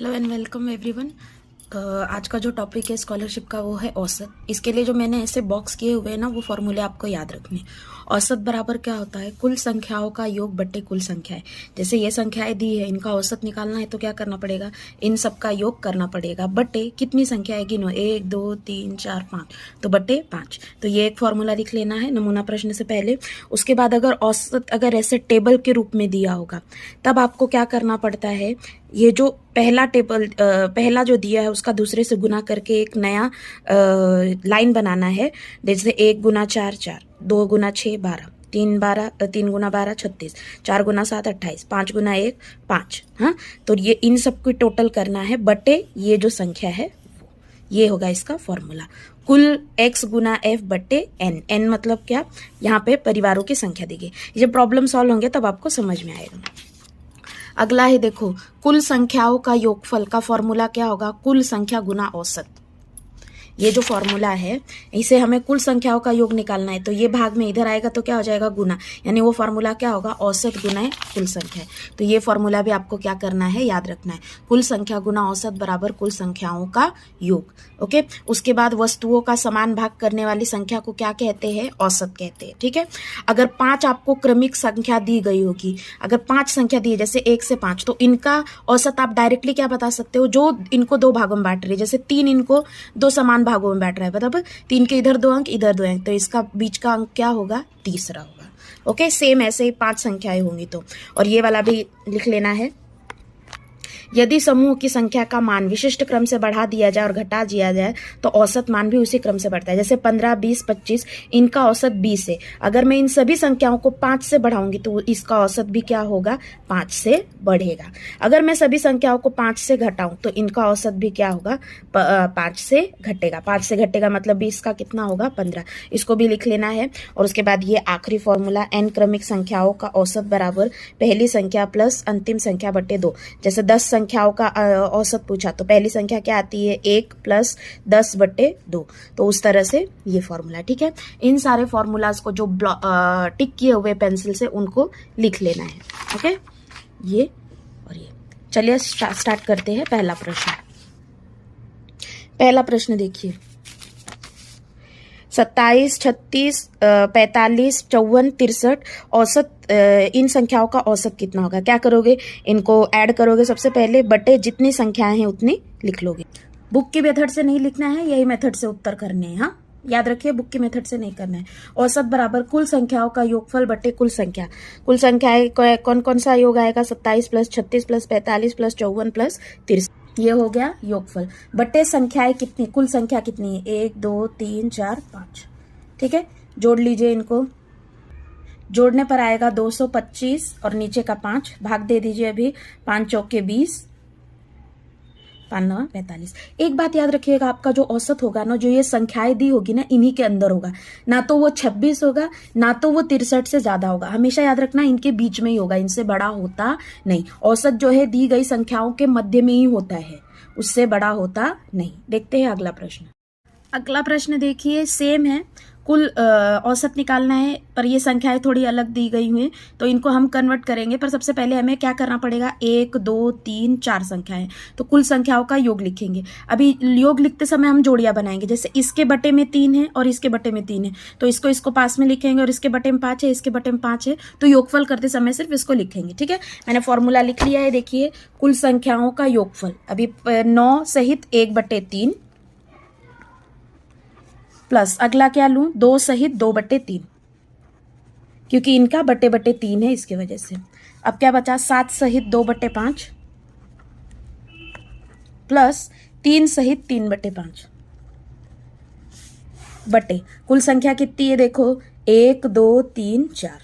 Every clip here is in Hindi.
Hello and welcome everyone. आज का जो टॉपिक है स्कॉलरशिप का वो है औसत। इसके लिए जो मैंने ऐसे बॉक्स किए हुए हैं ना वो फॉर्मूले आपको याद रखने। औसत बराबर क्या होता है? कुल संख्याओं का योग बट्टे कुल संख्याएं। जैसे ये संख्याएं दी है, इनका औसत निकालना है तो क्या करना पड़ेगा? इन सब का योग करना पड़ेगा बट्टे कितनी संख्याएं गिनो, 1 2 3 4 5, तो बट्टे 5। तो ये एक फॉर्मूला लिख लेना है नमूना प्रश्न से पहले। उसके बाद अगर औसत अगर ऐसे टेबल के रूप में दिया होगा तब आपको क्या करना पड़ता है? ये जो पहला टेबल पहला जो दिया है उसका दूसरे से गुना करके एक नया लाइन बनाना है। जैसे 1 गुना 4 4, 2 गुना 6 12, 3 गुना 12 36, 4 गुना 7 28, 5 गुना 1 5। हाँ, तो ये इन सब को टोटल करना है बटे ये जो संख्या है ये होगा इसका फॉर्मूला। कुल x गुना f बट्टे n। n मतलब क्या? यहाँ पे परिवारों की संख्या दी गई। जब प्रॉब्लम सॉल्व होंगे तब आपको समझ में आएगा। अगला है देखो, कुल संख्याओं का योगफल का फॉर्मूला क्या होगा? कुल संख्या गुना औसत। ये जो फॉर्मूला है इसे हमें कुल संख्याओं का योग निकालना है, तो ये भाग में इधर आएगा तो क्या हो जाएगा? गुना। यानी वो फॉर्मूला क्या होगा? औसत गुना कुल संख्या। तो ये फॉर्मूला भी आपको क्या करना है? याद रखना है। कुल संख्या गुना औसत बराबर कुल संख्याओं का योग। ओके। उसके बाद वस्तुओं का समान भाग करने वाली संख्या को क्या कहते हैं? औसत कहते हैं। ठीक है। अगर 5 आपको क्रमिक संख्या दी गई होगी, अगर 5 संख्या दी है जैसे 1 से 5, तो इनका औसत आप डायरेक्टली क्या बता सकते हो? जो इनको 2 भागों में बांट रही है, जैसे 3 इनको 2 समान भागों में बैठ रहा है, बराबर 3 के इधर 2 अंक इधर 2 अंक, तो इसका बीच का अंक क्या होगा? तीसरा होगा। ओके। सेम ऐसे ही 5 संख्याएं होंगी तो, और ये वाला भी लिख लेना है। यदि समूह की संख्या का मान विशिष्ट क्रम से बढ़ा दिया जाए और घटा दिया जाए तो औसत मान भी उसी क्रम से बढ़ता है। जैसे 15 20 25, इनका औसत 20 है। अगर मैं इन सभी संख्याओं को 5 से बढ़ाऊंगी तो इसका औसत भी क्या होगा? 5 से बढ़ेगा। अगर मैं सभी संख्याओं को 5 से घटाऊं तो इनका औसत भी क्या होगा? 5 से घटेगा। 5 से घटेगा मतलब भी इसका कितना होगा? 15। इसको भी लिख लेना है। और उसके बाद ये आखिरी फॉर्मूला, n क्रमिक संख्याओं का औसत बराबर पहली संख्या प्लस अंतिम संख्या बटे 2। जैसे 10 संख्याओं का औसत पूछा तो पहली संख्या क्या आती है? 1 प्लस 10 बटे 2। तो उस तरह से ये फॉर्मूला। ठीक है। इन सारे फॉर्मूलाज को जो टिक किए हुए पेंसिल से उनको लिख लेना है। ओके, ये और ये। चलिए स्टार्ट करते हैं पहला प्रश्न। पहला प्रश्न देखिए, 27 36 45 54 63 औसत, इन संख्याओं का औसत कितना होगा? क्या करोगे? इनको ऐड करोगे सबसे पहले, बटे जितनी संख्याएं हैं उतनी लिख लोगे। बुक की मेथड से नहीं लिखना है, यही मेथड से उत्तर करने हैं। हाँ, याद रखिए, बुक की मेथड से नहीं करना है। औसत बराबर कुल संख्याओं का योगफल बटे कुल संख्या। कुल संख्याएं कौन कौन सा योग आएगा? 27 प्लस 36 प्लस 45 प्लस 54 प्लस 63, ये हो गया योगफल। बटे संख्याएं कितनी, कुल संख्या कितनी है? 1 2 3 4 5। ठीक है, जोड़ लीजिए इनको। जोड़ने पर आएगा 225 और नीचे का 5, भाग दे दीजिए अभी। 5 चौके 20, 5 9 45। एक बात याद रखिएगा, आपका जो औसत होगा ना, जो ये संख्याएं दी होगी ना, इन्हीं के अंदर होगा। ना तो वो 26 होगा, ना तो वो 63 से ज्यादा होगा। हमेशा याद रखना इनके बीच में ही होगा, इनसे बड़ा होता नहीं। औसत जो है दी गई संख्याओं के मध्य में ही होता है, उससे बड़ा होता नहीं। देखते हैं अगला प्रश्न। अगला प्रश्न देखिए, सेम है। कुल औसत निकालना है, पर ये संख्याएं थोड़ी अलग दी गई हुई हैं तो इनको हम कन्वर्ट करेंगे। पर सबसे पहले हमें क्या करना पड़ेगा? 1 2 3 4 संख्याएं, तो कुल संख्याओं का योग लिखेंगे। अभी योग लिखते समय हम जोड़ियां बनाएंगे। जैसे इसके बटे में 3 है और इसके बटे में 3 है, तो इसको पास में लिखेंगे, और इसके बटे में 5 है, इसके बटे में 5 है, तो योगफल करते समय सिर्फ इसको लिखेंगे। ठीक है, मैंने फॉर्मूला लिख लिया है। देखिए, कुल संख्याओं का योगफल अभी 9 सहित 1 बटे 3 प्लस अगला क्या लूं? 2 सहित 2 बटे 3, क्योंकि इनका बटे बटे 3 है, इसके वजह से। अब क्या बचा? 7 सहित 2 बटे 5 प्लस 3 सहित 3 बटे 5 बटे कुल संख्या कितनी है? देखो, 1 2 3 4।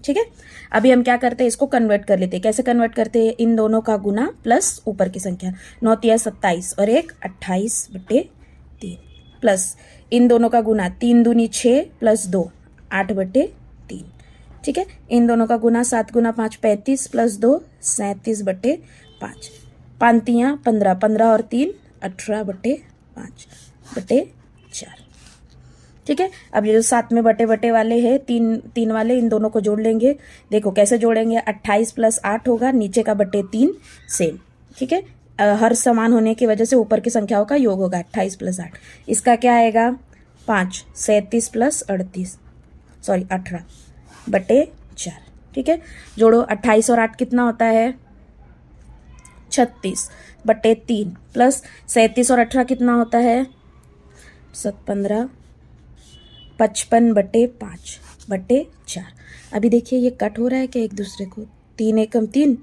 ठीक है, अभी हम क्या करते हैं? इसको कन्वर्ट कर लेते हैं। कैसे कन्वर्ट करते हैं? इन दोनों का गुना प्लस ऊपर की संख्या, 9 3 27 और 1 28 बटे 3, प्लस इन दोनों का गुना, 3 दूनी 6 प्लस 2 8 बटे 3। ठीक है, इन दोनों का गुना, 7 गुना 5 35 प्लस 2 37 बटे 5, 5 3 15, 15 और 3 18 बटे 5 बटे 4। ठीक है, अब ये जो साथ में बटे बटे वाले हैं, तीन वाले, इन दोनों को जोड़ लेंगे। देखो कैसे जोड़ेंगे? 28 प्लस 8 होगा, नीचे का बटे 3 सेम। ठीक है, हर समान होने की वजह से ऊपर की संख्याओं का योग होगा 28 + 8। इसका क्या आएगा 5, 37 + 38 सॉरी 18/4। ठीक है, जोड़ो 28 और 8 कितना होता है 36/3 प्लस 37 और 18 कितना होता है 15 55/5/4। अभी देखिए ये कट हो रहा है क्या एक दूसरे को, 3 एकम 3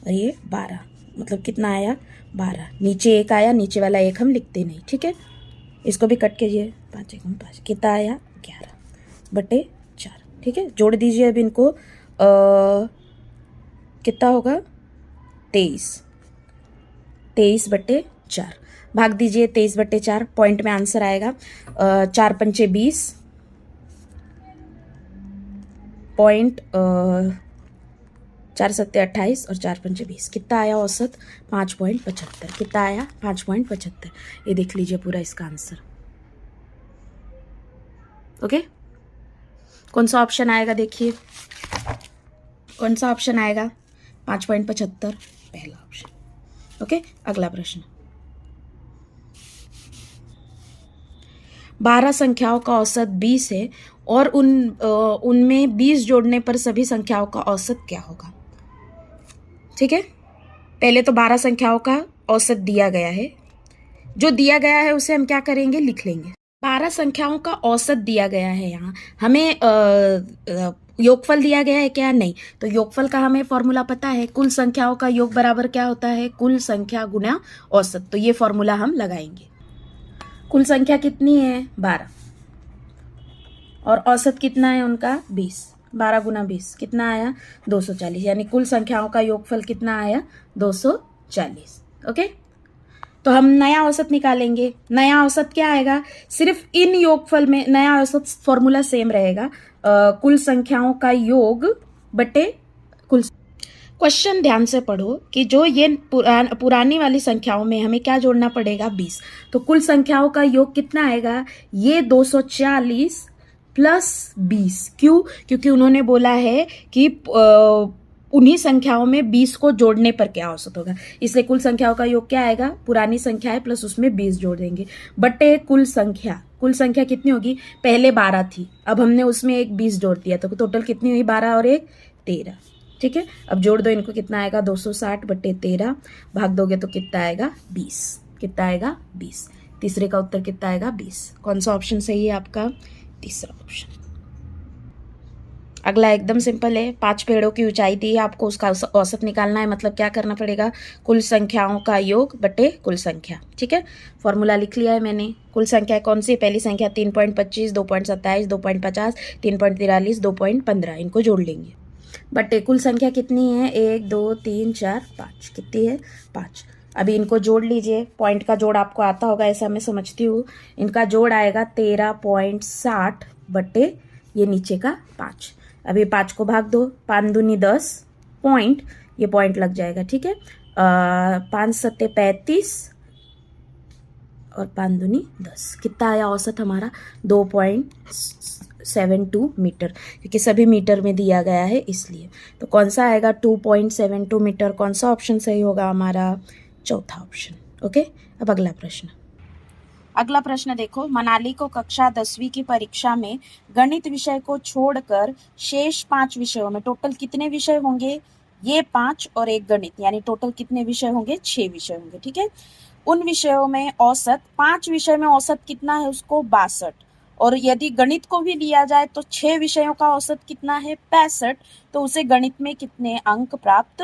और ये 12, मतलब कितना आया 12, नीचे 1 आया, नीचे वाला 1 हम लिखते नहीं। ठीक है, इसको भी कट कीजिए, 5 एकम 5 कितना आया 11/4। ठीक है, जोड़ दीजिए अब इनको, कितना होगा 23/4। भाग दीजिए 23/4, पॉइंट में आंसर आएगा 4 पंचे 20 पॉइंट 4 सत्ते 28 और 4 पंचे 20, कितना आया औसत 5.75। कितना आया 5.75। ये देख लीजिए पूरा इसका आंसर। ओके, कौन सा ऑप्शन आएगा देखिए, कौन सा ऑप्शन आएगा 5.75, पहला ऑप्शन। ओके, अगला प्रश्न। 12 संख्याओं का औसत 20 है और उनमें 20 जोड़ने पर सभी संख्याओं का औसत क्या होगा। ठीक है, पहले तो 12 संख्याओं का औसत दिया गया है, जो दिया गया है उसे हम क्या करेंगे लिख लेंगे। 12 संख्याओं का औसत दिया गया है, यहाँ हमें योगफल दिया गया है क्या, नहीं, तो योगफल का हमें फॉर्मूला पता है, कुल संख्याओं का योग बराबर क्या होता है कुल संख्या गुना औसत, तो ये फॉर्मूला हम लगाएंगे। कुल संख्या कितनी है 12 और औसत कितना है उनका 20, 12 गुना 20 कितना आया 240, यानी कुल संख्याओं का योगफल कितना आया 240। ओके, तो हम नया औसत निकालेंगे। नया औसत क्या आएगा, सिर्फ इन योगफल में नया औसत फॉर्मूला सेम रहेगा, कुल संख्याओं का योग बटे कुल। क्वेश्चन ध्यान से पढ़ो कि जो ये पुरानी वाली संख्याओं में हमें क्या जोड़ना पड़ेगा 20, तो कुल संख्याओं का योग कितना आएगा ये 240 + 20। क्यों, क्योंकि उन्होंने बोला है कि उन्हीं संख्याओं में 20 को जोड़ने पर क्या औसत होगा, इसलिए कुल संख्याओं का योग क्या आएगा पुरानी संख्या है प्लस उसमें 20 जोड़ देंगे बटे कुल संख्या। कुल संख्या कितनी होगी, पहले 12 थी, अब हमने उसमें एक 20 जोड़ दिया, तो टोटल कितनी हुई 12 और 1 13। ठीक है, अब जोड़ दो इनको, कितना आएगा 260/13, भाग दोगे तो कितना आएगा 20, कितना आएगा 20। तीसरे का उत्तर कितना आएगा 20। कौन सा ऑप्शन सही है आपका, तीसरा ऑप्शन। अगला एकदम सिंपल है, 5 पेड़ों की ऊंचाई दी है आपको, उसका औसत निकालना है, मतलब क्या करना पड़ेगा कुल संख्याओं का योग बटे कुल संख्या। ठीक है, फॉर्मूला लिख लिया है मैंने। कुल संख्या कौन सी, पहली संख्या 3.25, 2.27, 2.50, 3.43, 2.15, इनको जोड़ लेंगे बटे कुल संख्या कितनी है 1 2 3 4 5, कितनी है 5। अभी इनको जोड़ लीजिए, पॉइंट का जोड़ आपको आता होगा ऐसा मैं समझती हूँ, इनका जोड़ आएगा 13.60 बटे ये नीचे का 5। अभी 5 को भाग दो, 5 दूनी 10 पॉइंट, ये पॉइंट लग जाएगा। ठीक है, 5 सत्ते 35 और 5 दूनी 10, कितना आया औसत हमारा 2.72 मीटर, क्योंकि सभी मीटर में दिया गया है इसलिए। तो कौन सा आएगा 2.72 मीटर, कौन सा ऑप्शन सही होगा हमारा, चौथा ऑप्शन। ओके, अब अगला प्रश्न। अगला प्रश्न देखो, मनाली को कक्षा 10वीं की परीक्षा में गणित विषय को छोड़कर शेष 5 विषयों में टोटल कितने विषय होंगे, ये 5 और एक गणित, यानी टोटल कितने विषय होंगे 6 विषय होंगे। ठीक है, उन विषयों में औसत 5 विषय में औसत कितना है उसको 62, और यदि गणित को भी लिया जाए तो 6 विषयों का औसत कितना है 65, तो उसे गणित में कितने अंक प्राप्त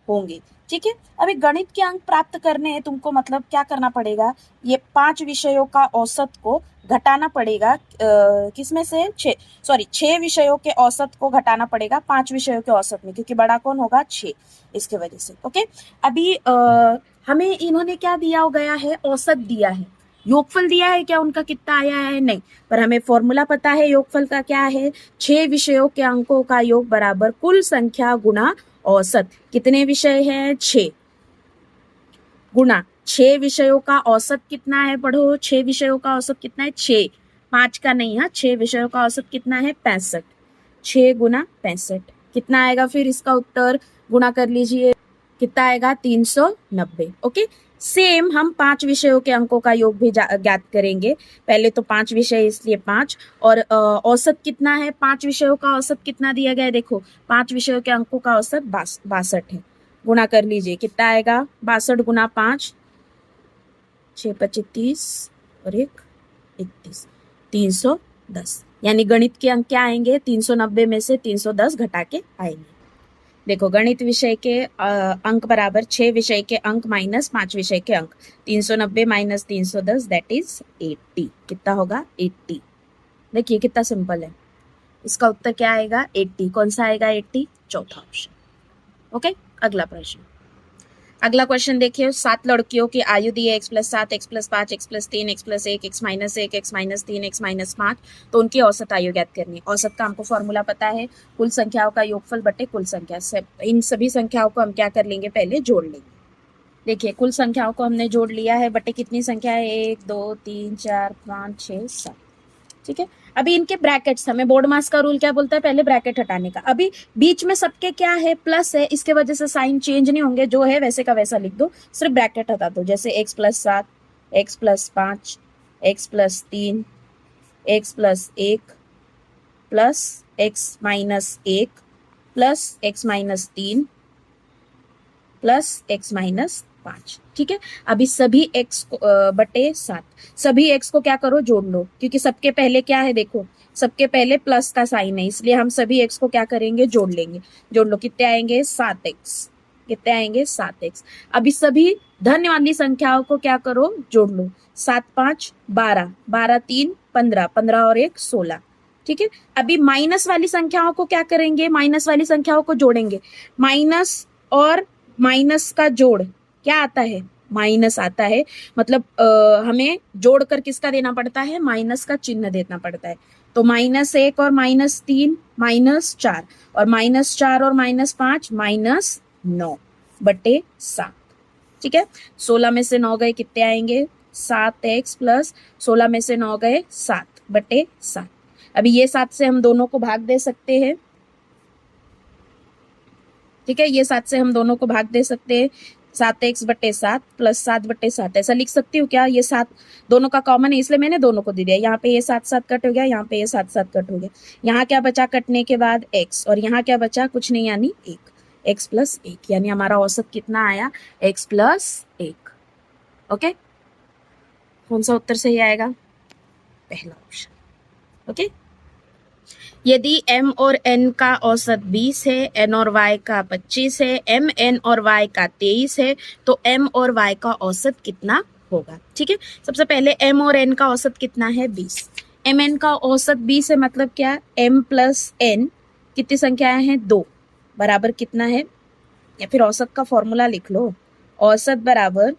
होंगे। ठीक है, अभी गणित के अंक प्राप्त करने हैं तुमको, मतलब क्या करना पड़ेगा, ये 5 विषयों का औसत को घटाना पड़ेगा, किसमें से 6 विषयों के औसत को घटाना पड़ेगा 5 विषयों के औसत में, क्योंकि बड़ा कौन होगा 6, इसके वजह से। ओके, अभी हमें इन्होंने क्या दिया गया है, औसत दिया है, योगफल दिया है क्या उनका कितना आया है नहीं, पर हमें फॉर्मूला पता है योगफल का क्या है, 6 विषयों के अंकों का योग बराबर कुल संख्या गुना औसत। कितने विषय हैं 6 गुना 6 विषयों का औसत कितना है, पढ़ो 6 विषयों का औसत कितना है 6, 5 का नहीं है, 6 विषयों का औसत कितना है 65, 6 गुना 65 कितना आएगा, फिर इसका उत्तर गुणा कर लीजिए कितना आएगा 390। ओके, सेम हम 5 विषयों के अंकों का योग भी ज्ञात करेंगे। पहले तो 5 विषय इसलिए 5, और औसत कितना है, 5 विषयों का औसत कितना दिया गया है, देखो 5 विषयों के अंकों का औसत 62 है। गुणा कर लीजिए, कितना आएगा 62 गुना 5, 6 25 30 और 1 31, 310। यानी गणित के अंक क्या आएंगे, 390 में से 310 घटा के आएंगे। देखो गणित विषय के अंक बराबर 6 विषय के अंक माइनस 5 विषय के अंक, 390 माइनस 310 दैट इज 80। कितना होगा 80। देखिए कितना सिंपल है, इसका उत्तर क्या आएगा 80। कौन सा आएगा 80, चौथा ऑप्शन। ओके, अगला प्रश्न। अगला क्वेश्चन देखिए, 7 लड़कियों की आयु दी है x+7, x+5, x+3, x+1, x-1, x-3, x-5, तो उनकी औसत आयु ज्ञात करनी है। औसत का हमको फॉर्मूला पता है, कुल संख्याओं का योगफल बटे कुल संख्या। इन सभी संख्याओं को हम क्या कर लेंगे, पहले जोड़ लेंगे। देखिए कुल संख्याओं को हमने जोड़ लिया है, बटे कितनी संख्या है, 1 2 3 4 5 6 7। ठीक है, अभी इनके ब्रैकेट्स, हमें बोर्ड मास का रूल क्या बोलता है, पहले ब्रैकेट हटाने का। अभी बीच में सबके क्या है, प्लस है, इसके वजह से साइन चेंज नहीं होंगे, जो है वैसे का वैसा लिख दो, सिर्फ ब्रैकेट हटा दो। जैसे x+7, x+5, x+3, x+1 plus x-1 plus x-3 plus x-5। ठीक है, अभी सभी x बटे 7, सभी x को क्या करो, जोड़ लो, क्योंकि सबके पहले क्या है, देखो सबके पहले प्लस का साइन है, इसलिए हम सभी x को क्या करेंगे, जोड़ लेंगे। जोड़ लो, कितने आएंगे 7x, कितने आएंगे 7x। अभी सभी धन वाली संख्याओं को क्या करो, जोड़ लो। 7 5 12, 12 3 15, 15 और 1 16। ठीक है, अभी माइनस वाली संख्याओं को क्या करेंगे, माइनस वाली संख्याओं को जोड़ेंगे। माइनस और माइनस का जोड़ क्या आता है, माइनस आता है, मतलब हमें जोड़कर किसका देना पड़ता है, माइनस का चिन्ह देना पड़ता है। तो -1 और -3 -4, और -4 और -5 -9 बटे 7। ठीक है, 16 में से 9 गए, कितने आएंगे 7x प्लस 16 में से 9 गए 7 बटे 7। अभी ये 7 से हम दोनों को भाग दे सकते हैं। ठीक है, ये 7 से हम दोनों को भाग दे सकते हैं। 7x बटे 7 प्लस 7 बटे 7 ऐसा लिख सकती हूँ क्या, ये 7 दोनों का कॉमन है, इसलिए मैंने दोनों को दे दिया। यहाँ पे ये 7 7 कट हो गया, यहाँ पे ये 7 7 कट हो गया। यहाँ क्या बचा कटने के बाद x, और यहाँ क्या बचा, कुछ नहीं यानी 1, x प्लस 1, यानी हमारा औसत कितना आया, x प्लस 1। ओके, कौन सा उत्तर सही आएगा, पहला ऑप्शन। ओके, यदि m और n का औसत 20 है, n और y का 25 है, m n और y का 23 है, तो m और y का औसत कितना होगा। ठीक है, सबसे पहले m और n का औसत कितना है 20, m n का औसत 20 है, मतलब क्या, m प्लस n कितनी संख्याएं हैं, 2, बराबर कितना है, या फिर औसत का फॉर्मूला लिख लो, औसत बराबर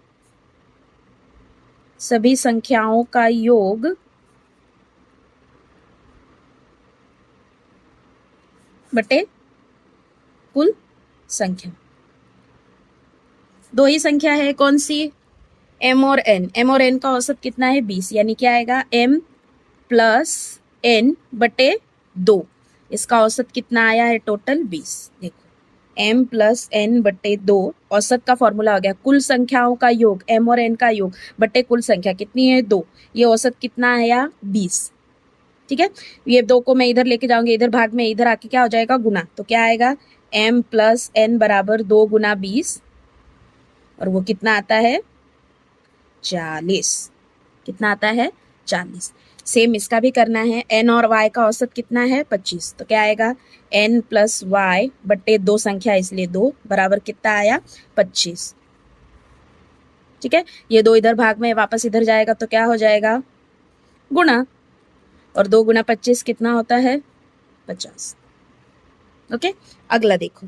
सभी संख्याओं का योग बटे कुल संख्या। दो ही संख्या है, कौन सी, m और n। m और n का औसत कितना है 20, यानी क्या आएगा m प्लस n बटे 2। इसका औसत कितना आया है टोटल 20। देखो m प्लस n बटे 2, औसत का फॉर्मूला हो गया कुल संख्याओं का योग, m और n का योग बटे कुल संख्या कितनी है 2, ये औसत कितना आया 20। ठीक है, ये 2 को मैं इधर लेके जाऊंगी, इधर भाग में, इधर आके क्या हो जाएगा गुना, तो क्या आएगा m प्लस n बराबर 2 गुना 20, और वो कितना आता है 40। कितना आता है 40। सेम इसका भी करना है, n और y का औसत कितना है 25, तो क्या आएगा n प्लस y बटे 2 संख्या इसलिए 2 बराबर कितना आया 25। ठीक है, ये 2 इधर भाग में वापस इधर जाएगा, तो क्या हो जाएगा गुणा, और 2 गुना 25 कितना होता है 50। ओके, अगला देखो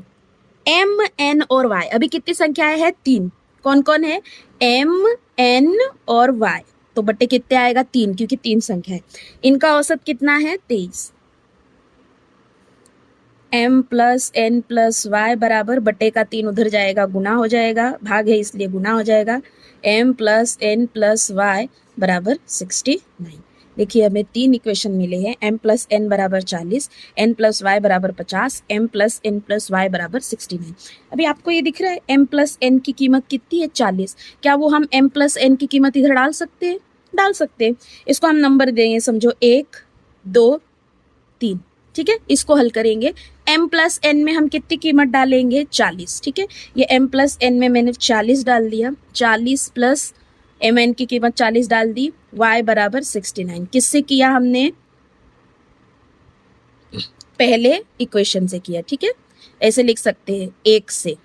m n और y, अभी कितनी संख्याएं हैं 3, कौन कौन है m n और y, तो बटे कितने आएगा 3, क्योंकि 3 संख्या है। इनका औसत कितना है 23। m plus n plus y बराबर बटे का 3 उधर जाएगा गुना हो जाएगा, भाग है इसलिए गुना हो जाएगा, m plus n plus y बराबर 69। देखिए हमें 3 इक्वेशन मिले हैं, m प्लस n बराबर 40, n प्लस वाई बराबर 50, m plus n plus Y बराबर 69। अभी आपको ये दिख रहा है m प्लस n की कीमत कितनी है 40। क्या वो हम m प्लस n की कीमत इधर डाल सकते हैं? डाल सकते हैं। इसको हम नंबर देंगे, समझो 1 2 3। ठीक है, इसको हल करेंगे। m प्लस n में हम कितनी कीमत डालेंगे 40। ठीक है, ये m प्लस n में मैंने 40 डाल दिया, 40 प्लस एम एन की कीमत 40 डाल दी, y बराबर 69। किससे किया हमने? पहले इक्वेशन से किया। ठीक है, ऐसे लिख सकते हैं एक से,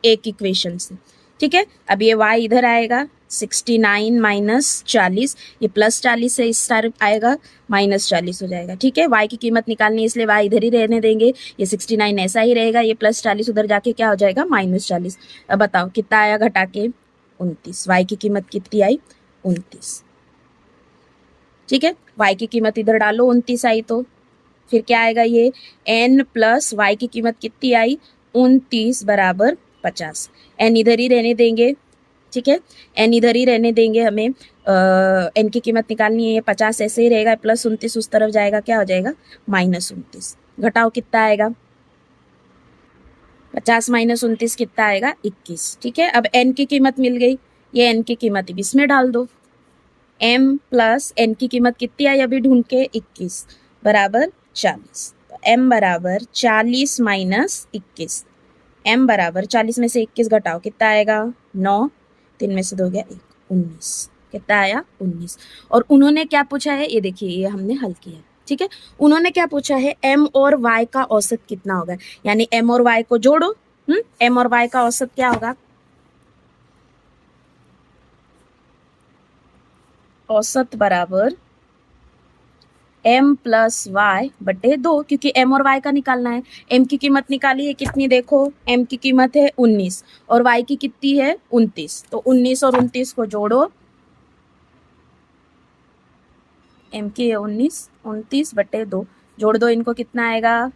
एक इक्वेशन से। ठीक है, अब ये y इधर आएगा 69 माइनस 40, ये प्लस 40 से इस तरफ आएगा, माइनस 40 हो जाएगा। ठीक है, y की कीमत निकालनी है इसलिए y इधर ही रहने देंगे, ये 69 ऐसा ही रहेगा, ये प्लस 40 उधर जाके क्या हो जाएगा माइनस 40। अब बताओ कितना आया घटा के? 29। y की कीमत कितनी आई? 29। ठीक है, y की कीमत इधर डालो, 29 आई तो फिर क्या आएगा? ये n प्लस वाई की कीमत कितनी आई? 29 बराबर 50। n इधर ही रहने देंगे। ठीक है, n इधर ही रहने देंगे, हमें n की कीमत निकालनी है। ये 50 ऐसे ही रहेगा, प्लस 29 उस तरफ जाएगा, क्या हो जाएगा माइनस 29। घटाओ कितना आएगा? 50 माइनस 29 कितना आएगा? 21। ठीक है, अब n की कीमत मिल गई, ये n की कीमत इसमें डाल दो। m प्लस n की कीमत कितनी आई अभी ढूंढ के? 21 बराबर 40। तो m बराबर 40 माइनस 21, m बराबर 40 में से 21 घटाओ कितना आएगा? 9, 3 में से 2 गया 1, 19। कितना आया? 19। और उन्होंने क्या पूछा है ये देखिए, ये हमने हल किया है। ठीक है, उन्होंने क्या पूछा है? m और y का औसत कितना होगा, यानी m और y को जोड़ो। m और y का औसत क्या होगा? औसत बराबर m प्लस वाई बटे 2, क्योंकि m और y का निकालना है। m की कीमत निकाली है कितनी? देखो m की कीमत है 19 और y की कितनी है? 29। तो 19 और 29 को जोड़ो, m की है 19, 29 बटे 2 जोड़ दो इनको, कितना आएगा?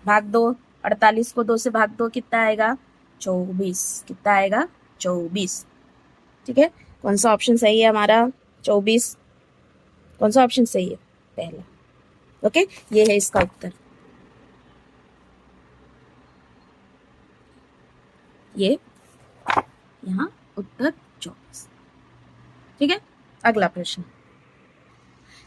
भाग दो, 48 को 2 से भाग दो, कितना आएगा? 24। कितना आएगा? 24। ठीक है, कौन सा ऑप्शन सही है हमारा? 24। कौन सा ऑप्शन सही है? पहला। ओके, ये है इसका उत्तर। ये यहाँ उत्तर 24। ठीक है, अगला प्रश्न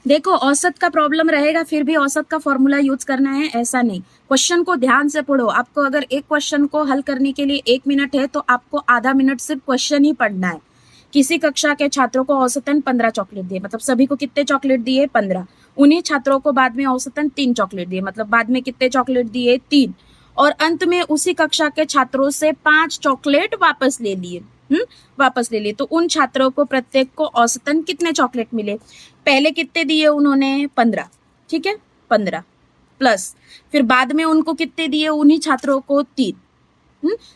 देखो। औसत का प्रॉब्लम रहेगा, फिर भी औसत का फॉर्मूला यूज करना है ऐसा नहीं। क्वेश्चन को ध्यान से पढ़ो। आपको अगर एक क्वेश्चन को हल करने के लिए 1 मिनट है तो आपको आधा मिनट सिर्फ क्वेश्चन ही पढ़ना है। किसी कक्षा के छात्रों को औसतन 15 चॉकलेट दिए, मतलब सभी को कितने चॉकलेट दिए? 15। उन्हीं छात्रों को बाद में औसतन 3 चॉकलेट दिए, मतलब बाद में कितने चॉकलेट दिए? 3। और अंत में उसी कक्षा के छात्रों से 5 चॉकलेट वापस ले लिए। वापस ले लिए, तो उन छात्रों को प्रत्येक को औसतन कितने चॉकलेट मिले? पहले कितने दिए उन्होंने? 15। ठीक है, 15 प्लस फिर बाद में उनको कितने दिए? उन्हीं छात्रों को 3।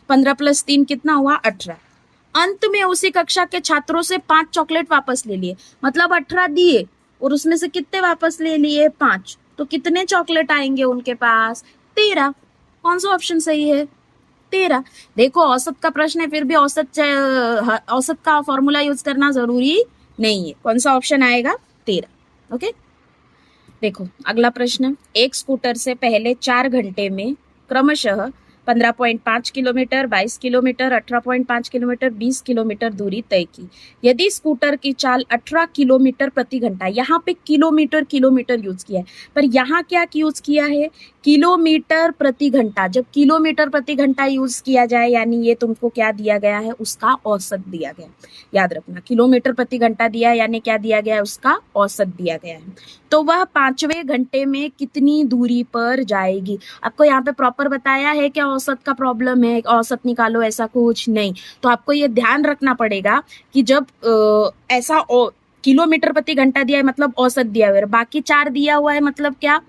15 प्लस 3 कितना हुआ? 18। अंत में उसी कक्षा के छात्रों से 5 चॉकलेट वापस ले लिए, मतलब 18 दिए और उसमें से कितने वापस ले लिए? 5। तो कितने चॉकलेट आएंगे उनके पास? 13। कौन सा ऑप्शन सही है? 13। देखो औसत का प्रश्न है, फिर भी औसत का फॉर्मूला यूज करना जरूरी नहीं है। कौन सा ऑप्शन आएगा? 13। ओके, देखो अगला प्रश्न। एक स्कूटर से पहले 4 घंटे में क्रमशः 15.5 किलोमीटर, 22 किलोमीटर, 18.5 किलोमीटर, 20 किलोमीटर दूरी तय की। यदि स्कूटर की चाल 18 किलोमीटर प्रति घंटा, यहाँ पे किलोमीटर किलोमीटर यूज किया है, पर यहाँ क्या यूज किया है? किलोमीटर प्रति घंटा। जब किलोमीटर प्रति घंटा यूज किया जाए यानी ये तुमको क्या दिया गया है? उसका औसत दिया गया। याद रखना, किलोमीटर प्रति घंटा दिया है यानी क्या दिया गया है? उसका औसत दिया गया है। तो वह 5वें घंटे में कितनी दूरी पर जाएगी? आपको यहाँ पे प्रॉपर बताया है क्या औसत का प्रॉब्लम है, औसत निकालो, ऐसा कुछ नहीं। तो आपको ये ध्यान रखना पड़ेगा कि जब ऐसा किलोमीटर प्रति घंटा दिया है मतलब औसत दिया हुआ है, बाकी 4 दिया हुआ है मतलब क्या?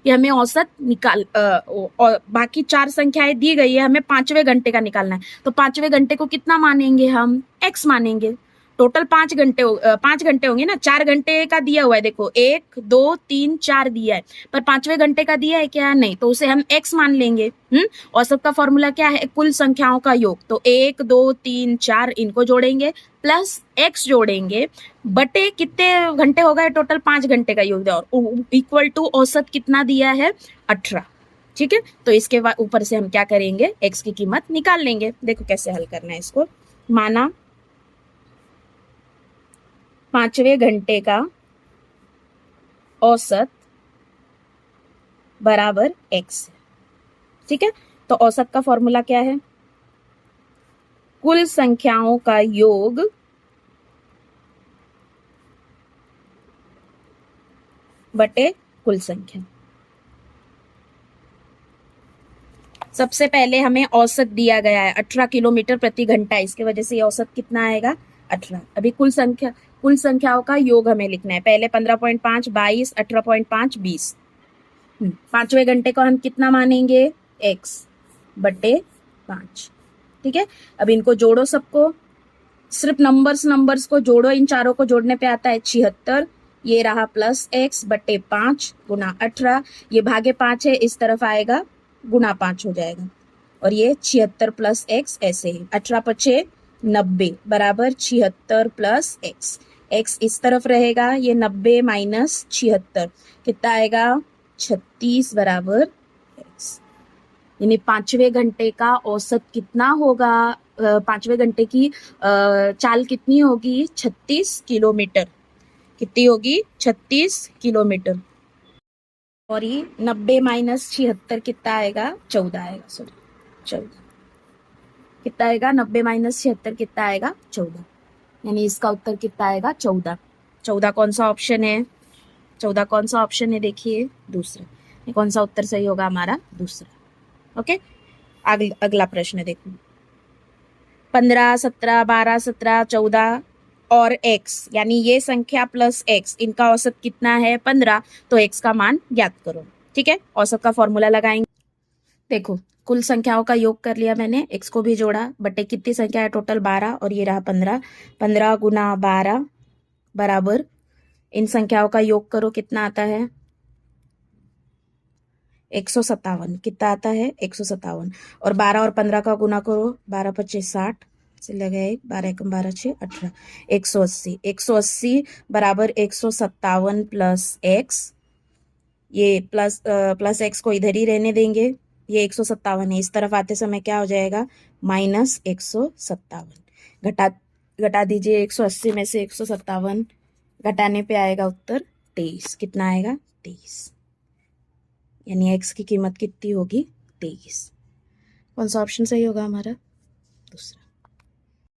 कि हमें औसत निकाल बाकी 4 संख्याएं दी गई है, हमें 5वें घंटे का निकालना है। तो 5वें घंटे को कितना मानेंगे हम? x मानेंगे। टोटल 5 घंटे होंगे ना, 4 घंटे का दिया हुआ है, देखो 1 2 3 4 दिया है, पर 5वें घंटे का दिया है क्या? नहीं, तो उसे हम x मान लेंगे। औसत का फॉर्मूला क्या है? कुल संख्याओं का योग। तो 1 2 3 4 इनको जोड़ेंगे प्लस x जोड़ेंगे बटे कितने घंटे हो गए? टोटल 5 घंटे का योग और इक्वल टू औसत कितना दिया है? 18। ठीक है, तो इसके ऊपर से हम क्या करेंगे? x की कीमत निकाल लेंगे। देखो कैसे हल करना है इसको। माना 5वें घंटे का औसत बराबर x है। ठीक है, तो औसत का फॉर्मूला क्या है? कुल संख्याओं का योग बटे कुल संख्या। सबसे पहले हमें औसत दिया गया है 18 किलोमीटर प्रति घंटा, इसके वजह से ये औसत कितना आएगा? 18। अभी कुल संख्याओं का योग हमें लिखना है। पहले 15.5 22, 18.5 20। 5वें घंटे को हम कितना मानेंगे? x बटे 5। ठीक है, अब इनको जोड़ो सबको, सिर्फ नंबर्स को जोड़ो, इन चारों को जोड़ने पे आता है 76। ये रहा प्लस x बटे 5 गुना 18, ये भागे 5 है, इस तरफ आएगा गुना 5 हो जाएगा, और ये 76 प्लस x ऐसे ही 18 पचे 90 बराबर 76 प्लस x इस तरफ रहेगा, ये 90 माइनस 76 कितना आएगा? 36 बराबर x। यानी 5वें घंटे का औसत कितना होगा? 5वें घंटे की चाल कितनी होगी? 36 किलोमीटर। कितनी होगी? 36 किलोमीटर। और ये 90 माइनस 76 कितना आएगा? 14 आएगा, सॉरी 14। कितना आएगा? 90 माइनस 76 कितना आएगा? 14। यानी इसका उत्तर कितना आएगा? 14। 14 कौन सा ऑप्शन है? 14 कौन सा ऑप्शन है? देखिए दूसरा। कौन सा उत्तर सही होगा हमारा? दूसरा। ओके, अगला प्रश्न देखो। 15 17 12 17 14 और x, यानी ये संख्या प्लस x, इनका औसत कितना है? 15। तो x का मान ज्ञात करो। ठीक है, औसत का फॉर्मूला लगाएंगे। देखो कुल संख्याओं का योग कर लिया मैंने, x को भी जोड़ा बटे कितनी संख्या है? टोटल 12, और ये रहा 15। 15 गुना 12 बराबर, इन संख्याओं का योग करो, कितना आता है? 157। कितना आता है? 157। और 12 और 15 का गुना करो, 12 पच्चीस 60 से लगे 12 एकम 12 6 18, 180। 180 बराबर 157 प्लस x, ये प्लस x को इधर ही रहने देंगे, ये 157 है, इस तरफ आते समय क्या हो जाएगा? माइनस 157। घटा दीजिए 180 में से 157, घटाने पे आएगा उत्तर 23। कितना आएगा? 23। यानी x की कीमत कितनी होगी? 23। कौन सा ऑप्शन सही होगा हमारा?